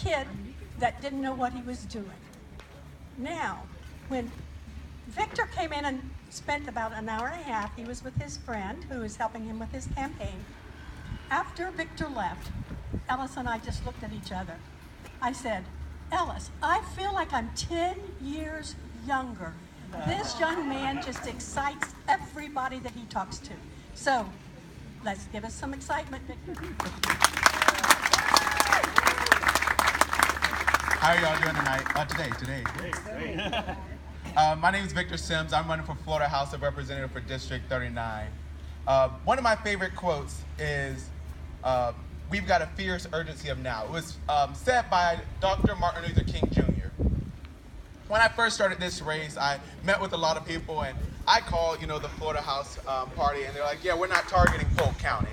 kid that didn't know what he was doing. Now, when Victor came in and spent about an hour and a half, he was with his friend who was helping him with his campaign. After Victor left, Ellis and I just looked at each other. I said, Ellis, I feel like I'm 10 years younger. This young man just excites everybody that he talks to. So, let's give us some excitement, Victor. How are y'all doing tonight? Today. Great. My name is Victor Sims. I'm running for Florida House of Representatives for District 39. One of my favorite quotes is, we've got a fierce urgency of now. It was said by Dr. Martin Luther King Jr. When I first started this race, I met with a lot of people, and I called, the Florida House party, and they're like, yeah, we're not targeting Polk County.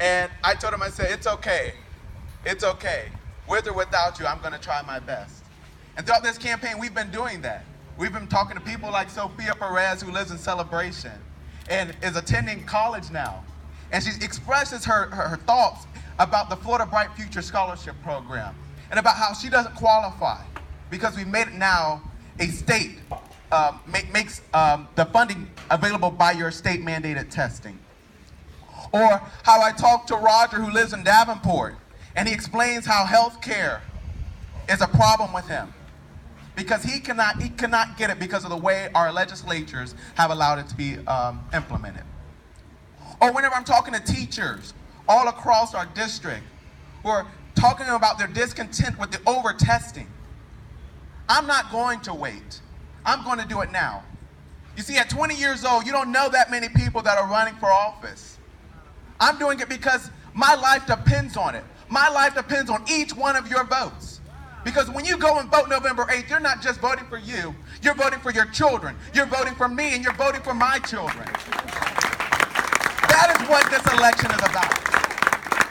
And I told them, I said, it's okay. It's okay. With or without you, I'm going to try my best. And throughout this campaign, we've been doing that. We've been talking to people like Sophia Perez, who lives in Celebration and is attending college now. And she expresses her thoughts about the Florida Bright Future Scholarship Program and about how she doesn't qualify because we made it now a state, makes the funding available by your state-mandated testing. Or how I talked to Roger, who lives in Davenport, and he explains how health care is a problem with him because he cannot get it because of the way our legislatures have allowed it to be implemented. Or whenever I'm talking to teachers all across our district who are talking about their discontent with the over-testing, I'm not going to wait. I'm going to do it now. You see, at 20 years old, you don't know that many people that are running for office. I'm doing it because my life depends on it. My life depends on each one of your votes. Because when you go and vote November 8th, you're not just voting for you, you're voting for your children. You're voting for me, and you're voting for my children. That is what this election is about.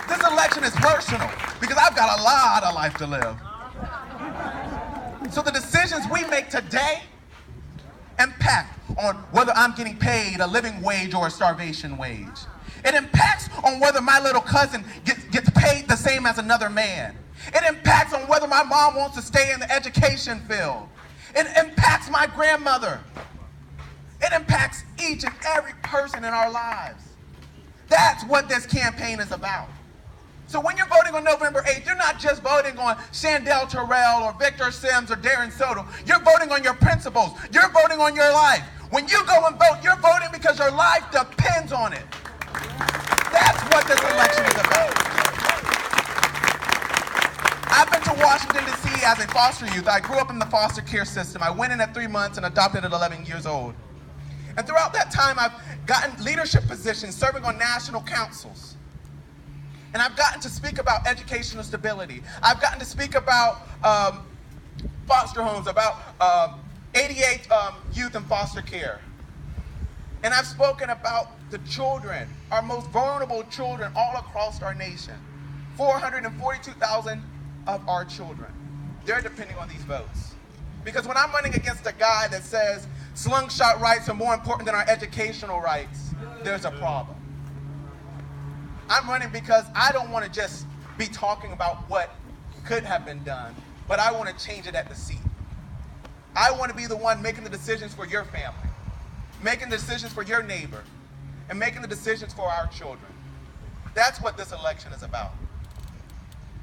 This election is personal, because I've got a lot of life to live. So the decisions we make today impact on whether I'm getting paid a living wage or a starvation wage. It impacts on whether my little cousin gets paid the same as another man. It impacts on whether my mom wants to stay in the education field. It impacts my grandmother. It impacts each and every person in our lives. That's what this campaign is about. So when you're voting on November 8th, you're not just voting on Shandell Terrell or Victor Sims or Darren Soto. You're voting on your principles. You're voting on your life. When you go and vote, you're voting because your life depends on it. That's what this election is about. I've been to Washington, D.C. as a foster youth. I grew up in the foster care system. I went in at 3 months and adopted at 11 years old. And throughout that time, I've gotten leadership positions serving on national councils. And I've gotten to speak about educational stability. I've gotten to speak about foster homes, about 88 youth in foster care. And I've spoken about the children, our most vulnerable children all across our nation. 442,000 of our children. They're depending on these votes. Because when I'm running against a guy that says slingshot rights are more important than our educational rights, there's a problem. I'm running because I don't want to just be talking about what could have been done, but I want to change it at the seat. I want to be the one making the decisions for your family, making the decisions for your neighbor, and making the decisions for our children. That's what this election is about.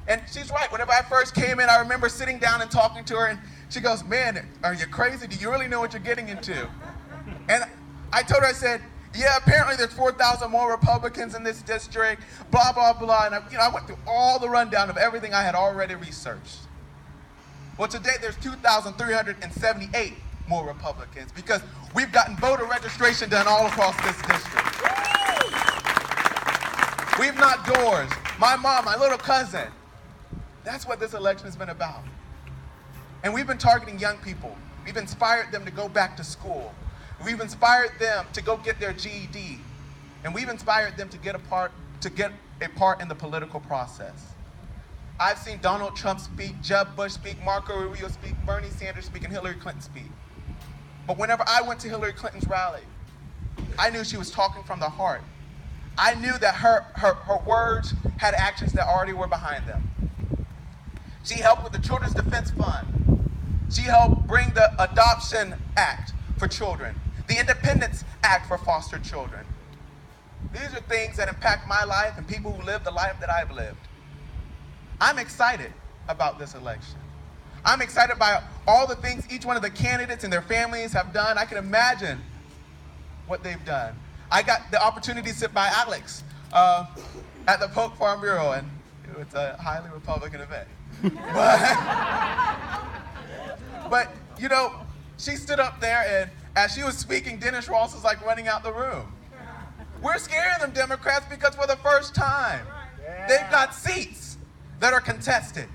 And she's right. Whenever I first came in, I remember sitting down and talking to her, and she goes, man, are you crazy? Do you really know what you're getting into? And I told her, I said, yeah, apparently there's 4,000 more Republicans in this district, blah, blah, blah. And I went through all the rundown of everything I had already researched. Well, today there's 2,378 more Republicans because we've gotten voter registration done all across this district. We've knocked doors. My mom, my little cousin. That's what this election has been about. And we've been targeting young people. We've inspired them to go back to school. We've inspired them to go get their GED. And we've inspired them to get a part in the political process. I've seen Donald Trump speak, Jeb Bush speak, Marco Rubio speak, Bernie Sanders speak, and Hillary Clinton speak. But whenever I went to Hillary Clinton's rally, I knew she was talking from the heart. I knew that her words had actions that already were behind them. She helped with the Children's Defense Fund. She helped bring the Adoption Act for children, the Independence Act for foster children. These are things that impact my life and people who live the life that I've lived. I'm excited about this election. I'm excited by all the things each one of the candidates and their families have done. I can imagine what they've done. I got the opportunity to sit by Alex at the Polk Farm Bureau, and it was a highly Republican event. But you know, she stood up there, and as she was speaking, Dennis Ross was like running out the room. We're scaring them Democrats because for the first time, they've got seats that are contested.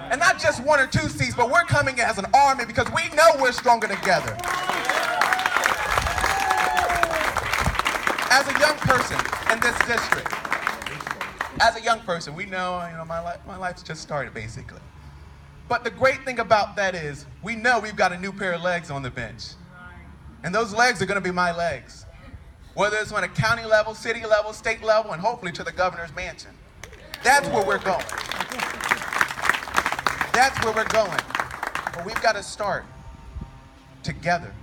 And not just 1 or 2 seats, but we're coming as an army because we know we're stronger together. As a young person in this district, as a young person, we know, my life's just started basically. But the great thing about that is we know we've got a new pair of legs on the bench. And those legs are going to be my legs. Whether it's on a county level, city level, state level, and hopefully to the governor's mansion. That's where we're going. That's where we're going. But we've got to start together.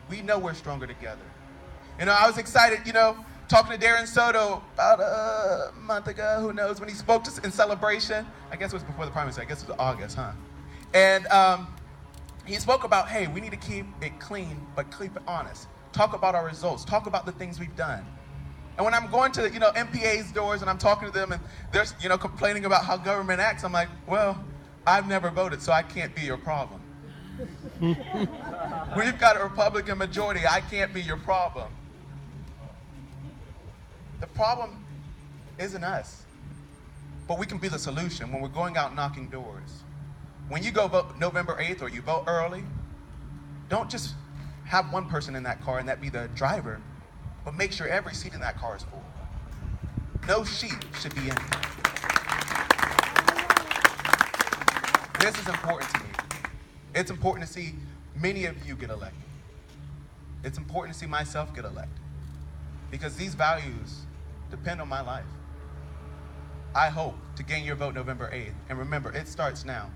We know we're stronger together. You know, I was excited, talking to Darren Soto about a month ago, who knows, when he spoke to us in celebration. I guess it was before the primary, so I guess it was August, huh? And he spoke about, hey, we need to keep it clean, but keep it honest. Talk about our results. Talk about the things we've done. And when I'm going to, MPA's doors and I'm talking to them and they're, complaining about how government acts, I'm like, well, I've never voted, so I can't be your problem. We've got a Republican majority. I can't be your problem. The problem isn't us, but we can be the solution when we're going out knocking doors. When you go vote November 8th or you vote early, don't just have one person in that car and that be the driver, but make sure every seat in that car is full. No sheep should be empty. This is important to me. It's important to see many of you get elected. It's important to see myself get elected because these values depend on my life. I hope to gain your vote November 8th. And remember, it starts now.